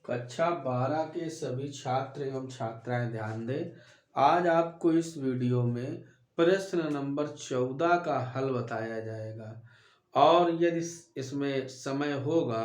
कक्षा 12 के सभी छात्र एवं छात्राएं ध्यान दें। आज आपको इस वीडियो में प्रश्न नंबर 14 का हल बताया जाएगा और यदि इसमें समय होगा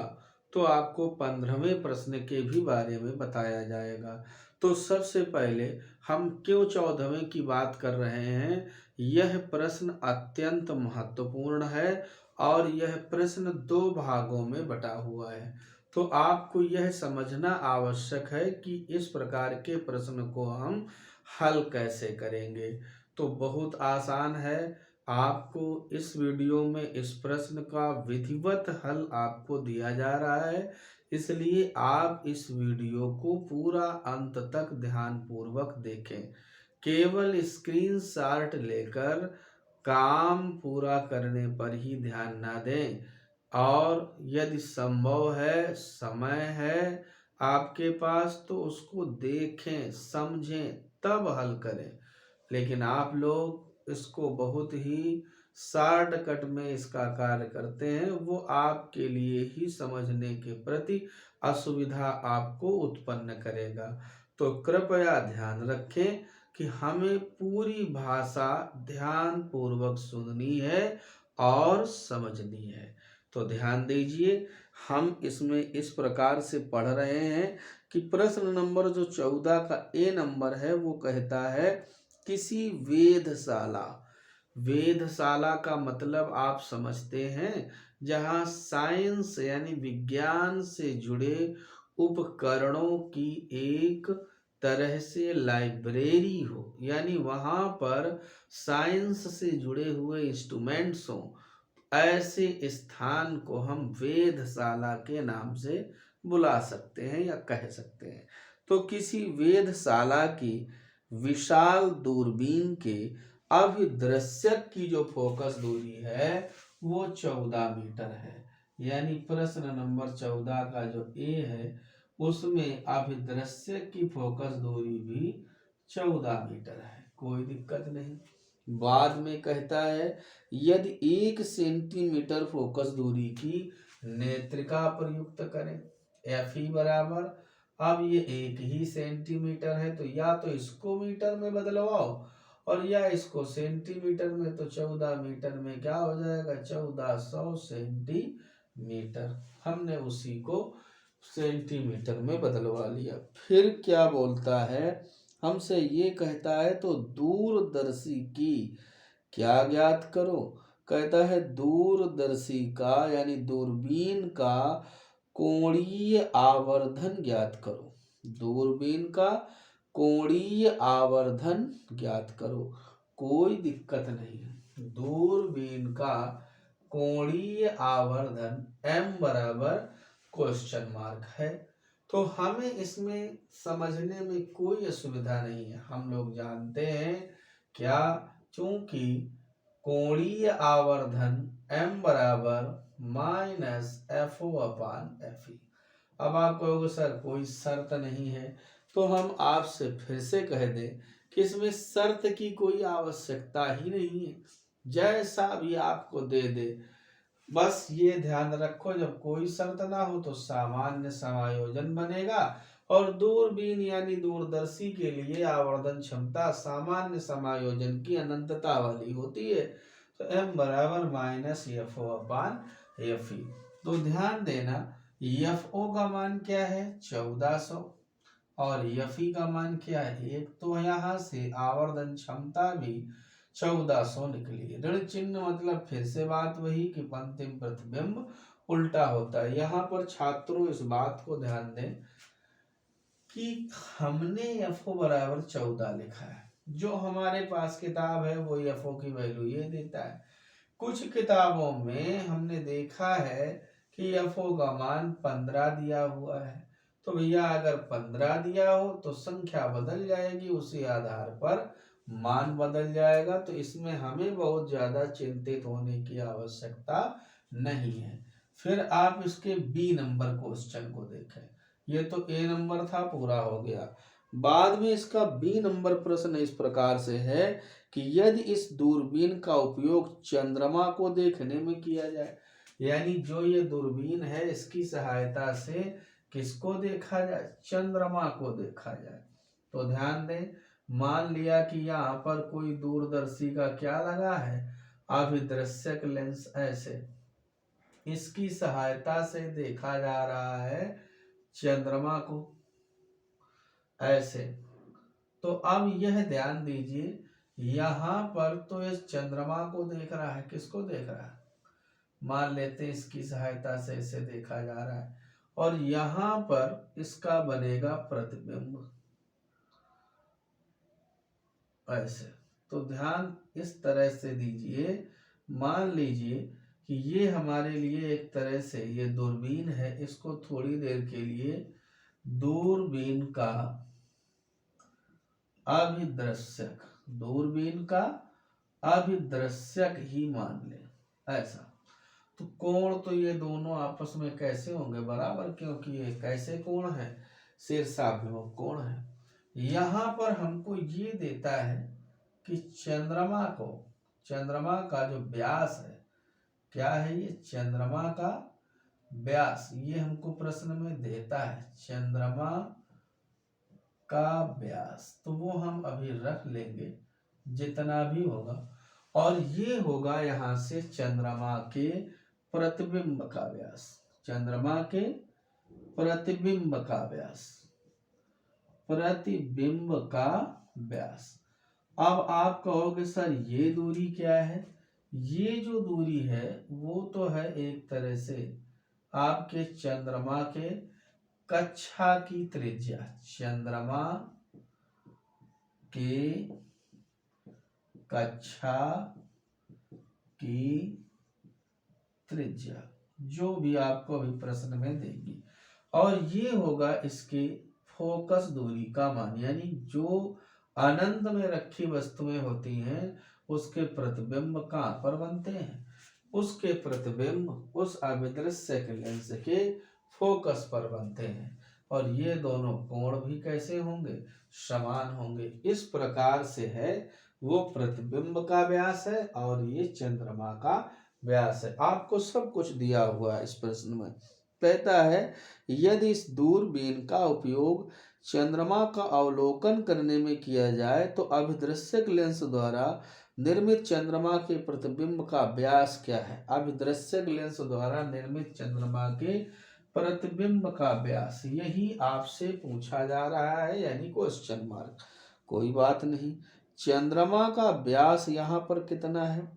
तो आपको 15वें प्रश्न के भी बारे में बताया जाएगा। तो सबसे पहले हम क्यों 14वें की बात कर रहे हैं, यह प्रश्न अत्यंत महत्वपूर्ण है और यह प्रश्न दो भागों में बटा हुआ है। तो आपको यह समझना आवश्यक है कि इस प्रकार के प्रश्न को हम हल कैसे करेंगे। तो बहुत आसान है, आपको इस वीडियो में इस प्रश्न का विधिवत हल आपको दिया जा रहा है, इसलिए आप इस वीडियो को पूरा अंत तक ध्यान पूर्वक देखें। केवल स्क्रीनशॉट लेकर काम पूरा करने पर ही ध्यान ना दें और यदि संभव है, समय है आपके पास, तो उसको देखें, समझें, तब हल करें। लेकिन आप लोग इसको बहुत ही शॉर्टकट में इसका कार्य करते हैं, वो आपके लिए ही समझने के प्रति असुविधा आपको उत्पन्न करेगा। तो कृपया ध्यान रखें कि हमें पूरी भाषा ध्यान पूर्वक सुननी है और समझनी है। तो ध्यान दीजिए, हम इसमें इस प्रकार से पढ़ रहे हैं कि प्रश्न नंबर जो 14 का ए नंबर है वो कहता है किसी वेधशाला। वेधशाला का मतलब आप समझते हैं, जहाँ साइंस यानी विज्ञान से जुड़े उपकरणों की एक तरह से लाइब्रेरी हो, यानी वहाँ पर साइंस से जुड़े हुए इंस्ट्रूमेंट्स हों। ऐसे स्थान को हम वेधशाला के नाम से बुला सकते हैं या कह सकते हैं। तो किसी वेधशाला की विशाल दूरबीन के अभिदृश्यक की जो फोकस दूरी है वो 14 मीटर है। यानी प्रश्न नंबर 14 का जो ए है उसमें अभिदृश्यक की फोकस दूरी भी 14 मीटर है, कोई दिक्कत नहीं। बाद में कहता है यदि 1 सेंटीमीटर फोकस दूरी की नेत्रिका प्रयुक्त करें, Fe बराबर, अब ये 1 ही सेंटीमीटर है तो या तो इसको मीटर में बदलवाओ और या इसको सेंटीमीटर में, तो 14 मीटर में क्या हो जाएगा, 1400 सेंटीमीटर। हमने उसी को सेंटीमीटर में बदलवा लिया। फिर क्या बोलता है, हमसे ये कहता है तो दूरदर्शी की क्या ज्ञात करो। कहता है दूरदर्शी का यानी दूरबीन का कोणीय आवर्धन ज्ञात करो। दूरबीन का कोणीय आवर्धन ज्ञात करो, कोई दिक्कत नहीं है। दूरबीन का कोणीय आवर्धन m बराबर क्वेश्चन मार्क है। तो हमें इसमें समझने में कोई असुविधा नहीं है, हम लोग जानते हैं क्या, चूंकि कोणीय आवर्धन m बराबर -FO/FE। अब आप कहोगे सर कोई शर्त नहीं है, तो हम आपसे फिर से कह दें कि इसमें शर्त की कोई आवश्यकता ही नहीं है, जैसा भी आपको दे दे। बस ये ध्यान रखो, जब कोई शर्त ना हो तो सामान्य समायोजन बनेगा और दूरबीन यानी दूरदर्शी के लिए आवर्धन क्षमता सामान्य समायोजन की अनंतता वाली होती है। तो m बराबर -FO/FE। तो ध्यान देना, FO का मान क्या है 1400 और FE का मान क्या है 1, तो यहाँ से आवर्धन क्षमता भी 1400 निकली। ऋण चिन्ह मतलब फिर से बात वही कि अंतिम प्रतिबिंब उल्टा होता है। यहाँ पर छात्रों इस बात को ध्यान दें कि हमने FO बराबर 14 लिखा है, जो हमारे पास किताब है वो FO की वैल्यू ये देता है। कुछ किताबों में हमने देखा है कि FO का मान 15 दिया हुआ है। तो भैया अगर 15 दिया हो तो संख्या बदल जाएगी, उसी आधार पर मान बदल जाएगा। तो इसमें हमें बहुत ज्यादा चिंतित होने की आवश्यकता नहीं है। फिर आप इसके बी नंबर क्वेश्चन को देखें, ये तो ए नंबर था, पूरा हो गया। बाद में इसका बी नंबर प्रश्न इस प्रकार से है कि यदि इस दूरबीन का उपयोग चंद्रमा को देखने में किया जाए, यानी जो ये दूरबीन है इसकी सहायता से किसको देखा जाए, चंद्रमा को देखा जाए। तो ध्यान दें, मान लिया कि यहाँ पर कोई दूरदर्शी का क्या लगा है, अभिदृश्यक लेंस, ऐसे इसकी सहायता से देखा जा रहा है चंद्रमा को, ऐसे। तो अब यह ध्यान दीजिए, यहाँ पर तो इस चंद्रमा को देख रहा है, किसको देख रहा है, मान लेते हैं इसकी सहायता से इसे देखा जा रहा है, और यहाँ पर इसका बनेगा प्रतिबिंब, ऐसे। तो ध्यान इस तरह से दीजिए, मान लीजिए कि ये हमारे लिए एक तरह से ये दूरबीन है, इसको थोड़ी देर के लिए दूरबीन का अभिदृश्यक, दूरबीन का अभिदृश्यक ही मान ले, ऐसा। तो कोण तो ये दोनों आपस में कैसे होंगे, बराबर, क्योंकि ये कैसे कोण है, शीर्षाभिमुख कोण है। यहाँ पर हमको ये देता है कि चंद्रमा को, चंद्रमा का जो व्यास है, क्या है ये, चंद्रमा का व्यास, ये हमको प्रश्न में देता है, चंद्रमा का व्यास। तो वो हम अभी रख लेंगे जितना भी होगा, और ये होगा यहाँ से चंद्रमा के प्रतिबिंब का व्यास, चंद्रमा के प्रतिबिंब का व्यास, प्रतिबिंब का व्यास। अब आप कहोगे सर ये दूरी क्या है, ये जो दूरी है वो तो है एक तरह से आपके चंद्रमा के कक्षा की त्रिज्या, चंद्रमा के कक्षा की त्रिज्या, जो भी आपको अभी प्रश्न में देगी, और ये होगा इसके फोकस दूरी का मान, यानी जो अनंत में रखी वस्तुएं होती हैं उसके प्रतिबिंब कहाँ पर बनते हैं, उसके प्रतिबिंब उस अभिदृश्यक लेंस के फोकस पर बनते हैं, और ये दोनों कोण भी कैसे होंगे, समान होंगे। इस प्रकार से है, वो प्रतिबिंब का व्यास है और ये चंद्रमा का व्यास है। आपको सब कुछ दिया हुआ है इस प्रश्न में। कहता है यदि इस दूरबीन का उपयोग चंद्रमा का अवलोकन करने में किया जाए तो अभिदृश्यक लेंस द्वारा निर्मित चंद्रमा के प्रतिबिंब का व्यास क्या है। अभिदृश्यक लेंस द्वारा निर्मित चंद्रमा के प्रतिबिंब का व्यास, यही आपसे पूछा जा रहा है, यानी क्वेश्चन मार्क। कोई बात नहीं, चंद्रमा का व्यास यहाँ पर कितना है,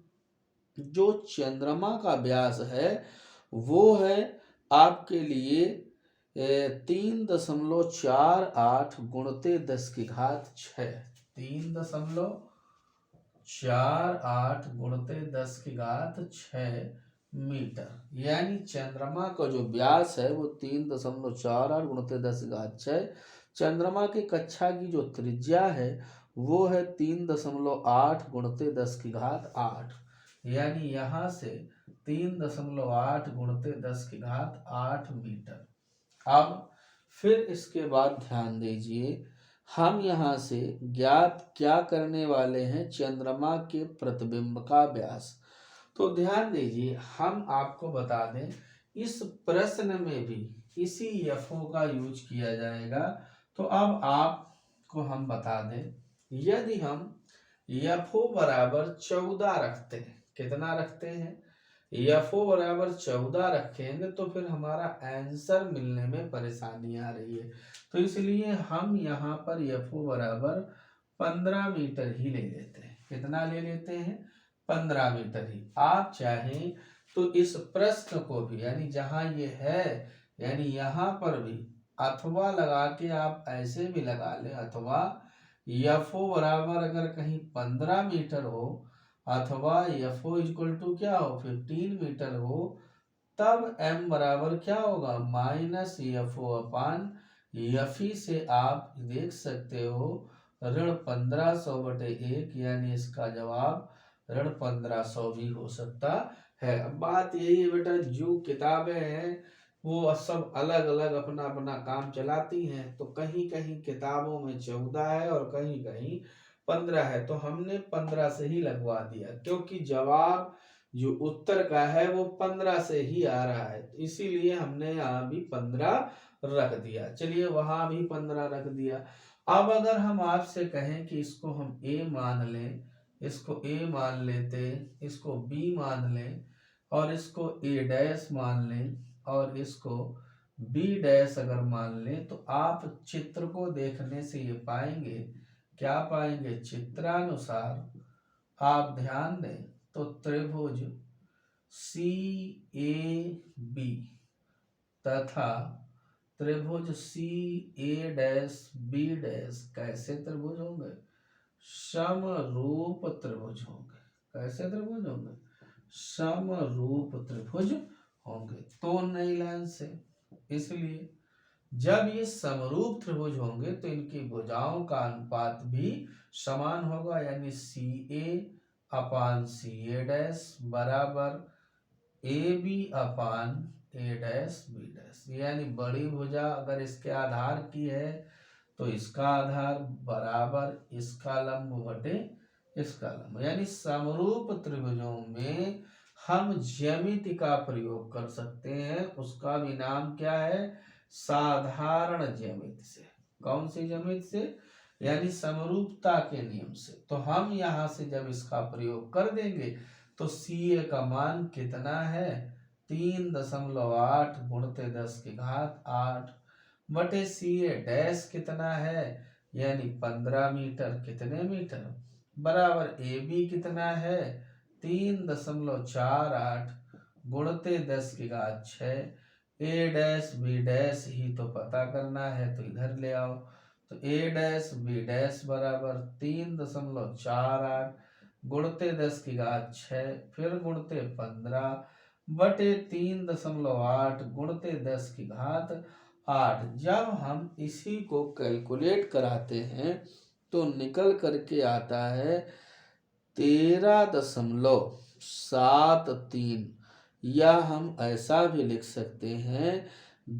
जो चंद्रमा का व्यास है वो है आपके लिए 3.48 गुणित 10⁻⁶, 3.48 गुणित 10⁻⁶ मीटर, यानी चंद्रमा का जो व्यास है वो 3.48 गुणित 10⁻⁶। चंद्रमा की कक्षा की जो त्रिज्या है वो है 3.8 गुणित 10⁸, यानी यहाँ से 3.8 गुणित 10⁸ मीटर। अब फिर इसके बाद ध्यान दीजिए, हम यहाँ से ज्ञात क्या करने वाले हैं, चंद्रमा के प्रतिबिंब का व्यास। तो ध्यान दीजिए, हम आपको बता दें इस प्रश्न में भी इसी एफओ का यूज किया जाएगा। तो अब आपको हम बता दें, यदि हम एफओ बराबर 14 रखते हैं, कितना रखते हैं, एफओ बराबर 14 रखेंगे तो फिर हमारा आंसर मिलने में परेशानी आ रही है। तो इसलिए हम यहाँ पर एफओ बराबर 15 मीटर ही ले लेते हैं। कितना ले लेते हैं, 15 मीटर ही। आप चाहें तो इस प्रश्न को भी, यानी जहाँ ये है, यानी यहाँ पर भी अथवा लगा के आप ऐसे भी लगा लें, अथवा एफओ बराबर अगर कहीं 15 मीटर हो अथवा एफओ इक्वल टू क्या हो 15 मीटर हो, तब एम बराबर क्या होगा, माइनस एफओ अपान एफई से आप देख सकते हो ऋण 1500/1, यानी इसका जवाब ऋण 1500 भी हो सकता है। अब बात यही है बेटा, जो किताबें हैं वो सब अलग अलग अपना अपना काम चलाती हैं, तो कहीं कहीं किताबों में 14 है और कहीं कहीं 15 है, तो हमने 15 से ही लगवा दिया, क्योंकि जवाब जो उत्तर का है वो 15 से ही आ रहा है, तो इसीलिए हमने यहाँ भी 15 रख दिया। चलिए वहां भी 15 रख दिया। अब अगर हम आपसे कहें कि इसको हम ए मान लें, इसको ए मान लेते, इसको बी मान लें और इसको ए डैश मान लें और इसको बी डैश अगर मान लें, तो आप चित्र को देखने से ये पाएंगे, क्या पाएंगे, चित्रानुसार आप ध्यान दें तो त्रिभुज सी ए बी तथा त्रिभुज सी ए डैश बी डैश कैसे त्रिभुज होंगे, समरूप त्रिभुज होंगे। कैसे त्रिभुज होंगे, समरूप त्रिभुज होंगे, तो नई लाइन से। इसलिए जब ये समरूप त्रिभुज होंगे तो इनकी भुजाओं का अनुपात भी समान होगा, यानी सी ए अपान सी ए डैश बराबर A B upon A dash B dash. यानी बड़ी भुजा अगर इसके आधार की है तो इसका आधार बराबर इसका लंब बटे इसका लंब। यानी समरूप त्रिभुजों में हम ज्यामिति का प्रयोग कर सकते हैं, उसका भी नाम क्या है, साधारण ज्यामिति से। कौन सी ज्यामिति से, यानी समरूपता के नियम से। तो हम यहां से जब इसका प्रयोग कर देंगे तो सी ए का मान कितना है, 3.8 गुणते 10 की घात 8 बटे सी ए डैश कितना है, यानी 15 मीटर, कितने मीटर, बराबर ए बी कितना है, 3.48 गुणते 10 की घात 6, ए डैश बी डैश ही तो पता करना है तो इधर ले आओ। तो ए डैश बी डैश बराबर 3.48 गुणते 10 की घात 6 फिर गुणते 15 बटे 3.8 गुणते 10 की घात 8। जब हम इसी को कैलकुलेट कराते हैं तो निकल करके आता है 13.73, या हम ऐसा भी लिख सकते हैं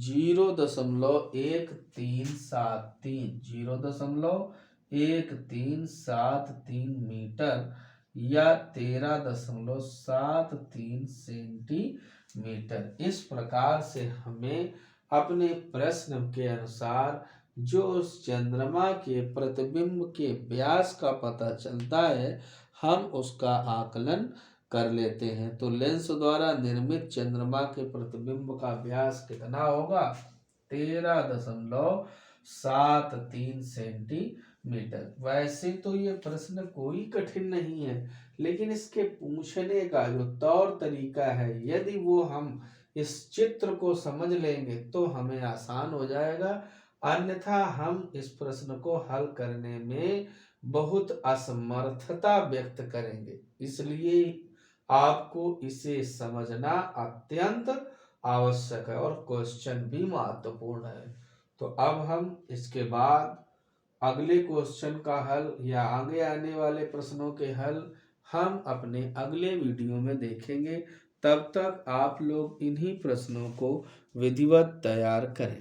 0.1373, 0.1373 मीटर या 13.73 सेंटीमीटर। इस प्रकार से हमें अपने प्रश्न के अनुसार जो उस चंद्रमा के प्रतिबिंब के व्यास का पता चलता है हम उसका आकलन कर लेते हैं। तो लेंस द्वारा निर्मित चंद्रमा के प्रतिबिंब का व्यास कितना होगा, 13.73 सेंटीमीटर। वैसे तो ये प्रश्न कोई कठिन नहीं है, लेकिन इसके पूछने का जो तौर तरीका है, यदि वो हम इस चित्र को समझ लेंगे तो हमें आसान हो जाएगा, अन्यथा हम इस प्रश्न को हल करने में बहुत असमर्थता व्यक्त करेंगे। इसलिए आपको इसे समझना अत्यंत आवश्यक है और क्वेश्चन भी महत्वपूर्ण है। तो अब हम इसके बाद अगले क्वेश्चन का हल या आगे आने वाले प्रश्नों के हल हम अपने अगले वीडियो में देखेंगे। तब तक आप लोग इन्हीं प्रश्नों को विधिवत तैयार करें।